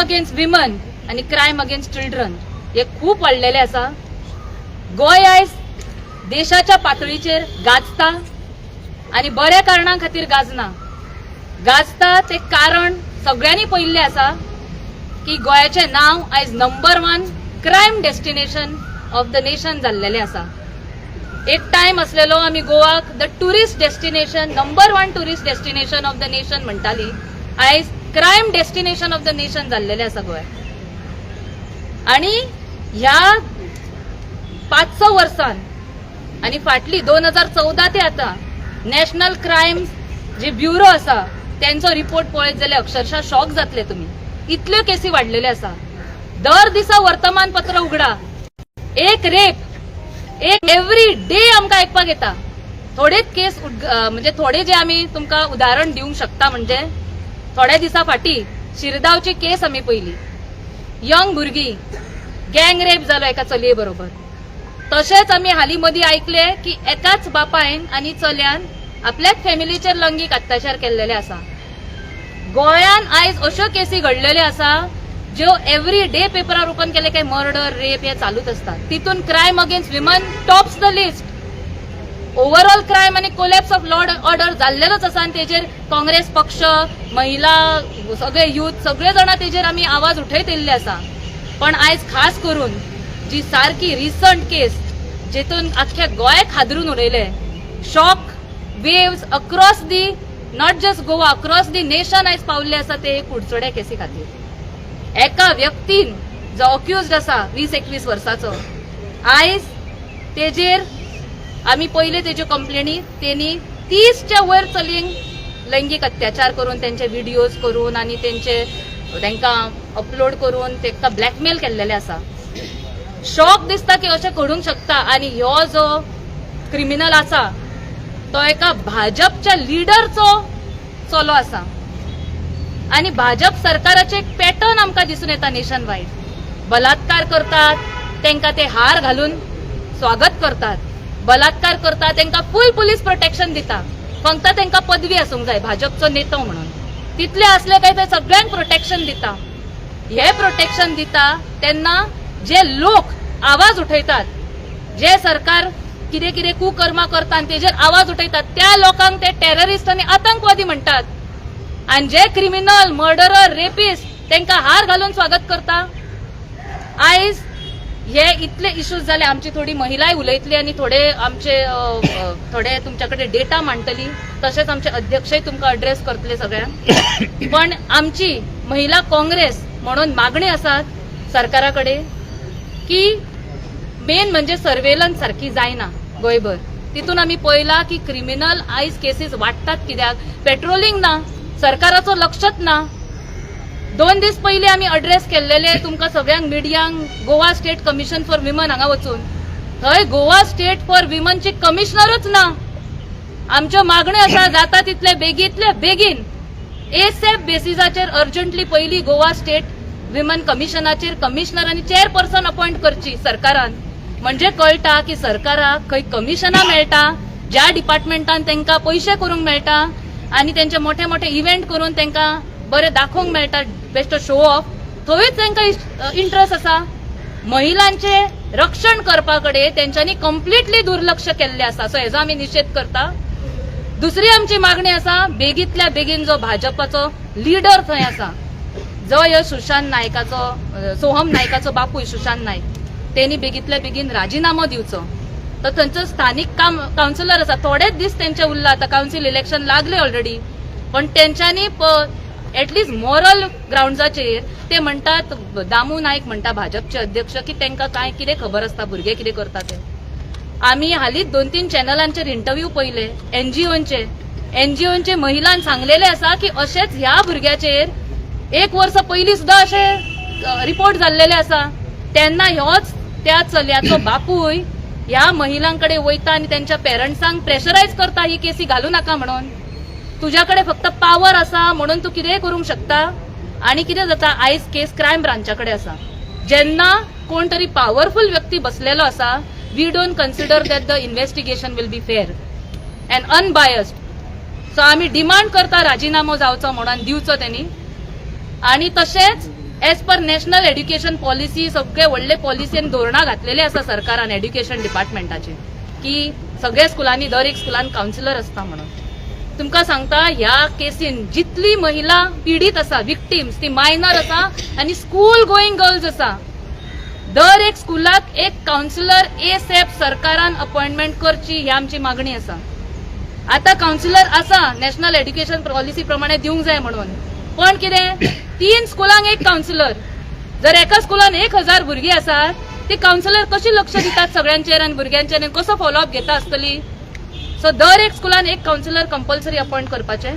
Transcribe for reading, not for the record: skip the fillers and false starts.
Against women आणि crime against children हे खूप वाडलेले आसा. गोंय आयज देशाच्या पातळीचेर गाजता आणि बऱ्या कारणां खातीर गाजता ते कारण सगळ्यांनी पळयल्लें आसा की गोंयाचें नांव आयज number 1 crime destination of the nation जाल्लेलें आसा. एक टाइम असलेलो आमी गोवाक the tourist destination number 1 tourist destination of the nation म्हणटाली. आयज crime destination of the nation जाल्लेलें आसा गोंय. आणि ह्या 5-6 वर्षां आणि फाटली 2014 ते आता नॅशनल क्रायम जे ब्युरो आसा त्यांचो रिपोर्ट पळयत जाल्यार अक्षरशः शॉक जातले तुम्ही. इतल्यो केसी वाडलेल्यो आसा. दर दिसा वर्तमानपत्र उगडा, एक रेप एक एव्हरी डे आमकां आयकपाक येता. थोडेच केस म्हणजे थोडे जे आमी तुमकां उदाहरण दिवंक शकता. म्हणजे थोड्या दिसा फाटी शिरगांवची केस आमी पळयली. यंग भुरगी गँग रेप जालो एका चलये बरोबर. तशेंच आमी हालीं मदीं आयकले की एकाच बापायन आनी चल्यान आपल्याच फॅमिलीचेर लैंगीक अत्याचार केल्लेले आसा. गोंयान आयज अश्यो केसी घडलेल्यो आसा ज्यो एव्हरी डे पेपरार ओपन केले काय मर्डर रेप हे चालूच असतात. तितून crime against women tops the list. Overall crime आणि कोलॅप्स ऑफ लॉ ऑर्डर जाल्लेलोच आसा आणि तेजेर काँग्रेस पक्ष महिला सगळे युथ सगळे जाणां तेजेर आमी आवाज उठयत येयल्ले आसा. पण आयज खास करून जी सारकी रिसंट केस जेतून आख्ख्या गोंयाक हादरून उडयले, shock waves across the not just Goa across the nation आयज पावल्ले आसा ते कुडचड्या केसी खातीर. एका व्यक्तीन जो अक्युज्ड आसा 20-21 वर्साचो, आयज तेजेर आमी पयले तेज्यो कंप्लेनी तेनी 30च्या वयर चलयेंक लैंगीक अत्याचार करून त्यांचे व्हिडिओज करून आणि तांकां अपलोड करून तांकां ब्लॅकमेल केल्लेले आसा. शॉक दिसता की अशें घडूंक शकता. आणि ह्यो जो क्रिमिनल आसा तो एका भाजपच्या लिडरचो चलो आसा. आणि भाजप सरकाराचे एक पॅटर्न आमकां दिसून येता नेशन वाईड. बलात्कार करतात, तांकां ते हार घालून स्वागत करतात. बलात्कार करतात, तांकां फुल पुलीस प्रोटेक्शन दिता. फक्त तांकां पदवी आसूंक जाय भाजपचो नेतो म्हणून. तितले असले काय ते सगळ्यांक प्रोटेक्शन दिता. हे प्रोटेक्शन दिता तेन्ना जे लोक आवाज उठयतात, जे सरकार कितें कितें कुकर्मा करता आनी तेजेर आवाज उठयतात, त्या लोकांक ते टेररिस्ट आनी आतंकवादी म्हणटात. आणि जे क्रिमिनल मर्डरर रेपिस्ट तांकां हार घालून स्वागत करता. आयज हे इतले इश्यूज जाले. आमची थोडी महिलाय उलयतली आणि थोडे तुमच्याकडे डेटा मांडटली. तसेच आमचे अध्यक्षय तुमकां अड्रेस करतले सगळ्यांक. पण आमची महिला काँग्रेस म्हणून मागणी आसात सरकाराकडे की मेन म्हणजे सर्वेलन्स सारखी जायना गोंयभर. तितून आमी पळयला की क्रिमिनल आयज केसीस वाडटात. कित्याक पेट्रोलिंग ना, सरकाराचो लक्षच ना. 2 दीस पयलीं आमी अड्रेस केल्लेले तुमकां सगळ्यांक मिडियांक Goa state commission for women हांगा वचून. थंय गोवा स्टेट फॉर विमनची कमिशनरूच ना. आमच्यो मागण्यो आसा जाता तितले बेगीन एसेफ बेसिसाचेर अर्जंटली पयलीं गोवा स्टेट विमन कमिशनाचेर कमिशनर आनी चेअरपर्सन अपॉइंट करची सरकारान. म्हणजे कळटा की सरकाराक खंय कमिशनां मेळटा, ज्या डिपार्टमेंटान तांकां पयशे करूंक मेळटा आणि त्यांचे मोठे मोठे इव्हेंट करून तांकां बरें दाखोवंक मेळटा, बेस्ट शो ऑफ, थंयच तांकां इंट्रस्ट आसा. महिलांचे रक्षण करपा कडेन तेंच्यांनी कंप्लिटली दुर्लक्ष केल्लें आसा. सो हेजो आमी निशेध करता. दुसरी आमची मागणी आसा बेगींतल्या बेगीन जो भाजपाचो लिडर थंय आसा, जो ह्यो सुशांत नायकाचो सोहम नायकाचो बापूय सुशांत नायक, तेणी बेगींतल्या बेगीन राजिनामो दिवचो. तर थंयचो स्थानिक कावन्सिलर आसा, थोडेच दीस तेंचे उरला. आतां कावन्सिल इलेक्शन लागले ऑलरेडी. पण तेंच्यांनी एटलिस्ट मॉरल ग्राउंड्साचेर ते म्हणटात, दामू नायक म्हणटा भाजपचे अध्यक्ष, की तांकां काय कितें खबर आसता भुरगे कितें करता ते. आमी हालींच 2-3 चॅनलांचेर इंटरव्यू पळयले एनजीओचे महिलांन सांगलेले आसा की अशेंच ह्या भुरग्याचेर 1 वर्स पयलीं सुद्धा अशें रिपोर्ट जाल्लेले आसा. तेन्ना ह्योच त्या चलयाचो बापूय ह्या महिलांकडे वयता आणि त्यांच्या पेरंट्सांक प्रेशरायज करता ही केसी घालू नका म्हणून. तुझ्याकडे फक्त पावर आसा म्हणून तू कितेंय करूंक शकता. आणि कितें जाता, आयज केस क्रायम ब्रांचाकडे आसा. जेन्ना कोण तरी पॉवरफुल व्यक्ती बसलेलो आसा, we don't consider that the investigation will be fair and unbiased. So आमी डिमांड करता राजीनामो जावचो म्हणून दिवचो त्यांनी. आणि तशेंच as per national education policy सगळे व्हडले पॉलिसी आनी धोरणां घातलेले आसा सरकारान एड्युकेशन डिपार्टमेंटाचे की सगळ्या स्कुलांनी दर एक स्कुलान कावन्सिलर असता म्हणून. तुमकां सांगता ह्या केसीन जितली महिला पीडित आसा विक्टिम्स ती मायनर आसा आनी स्कूल गोईंग गर्ल्स आसा. दर एक स्कुलाक एक कावन्सिलर एसेप सरकारान अपॉइंटमेंट करची ही आमची मागणी आसा. आता कावन्सिलर आसा नॅशनल एड्युकेशन पॉलिसी प्रमाणे दिवंक जाय म्हणून, पण कितें 3 स्कुलांक एक कावन्सिलर. जर एका स्कुलान 1000 भुरगीं आसात ती कावन्सिलर कशी लक्ष दितात सगळ्यांचेर आनी भुरग्यांचेर कसो फॉलोअप घेता आसतली. सो दर एक स्कुलान एक कावन्सिलर कंपल्सरी अपॉइंट करपाचे.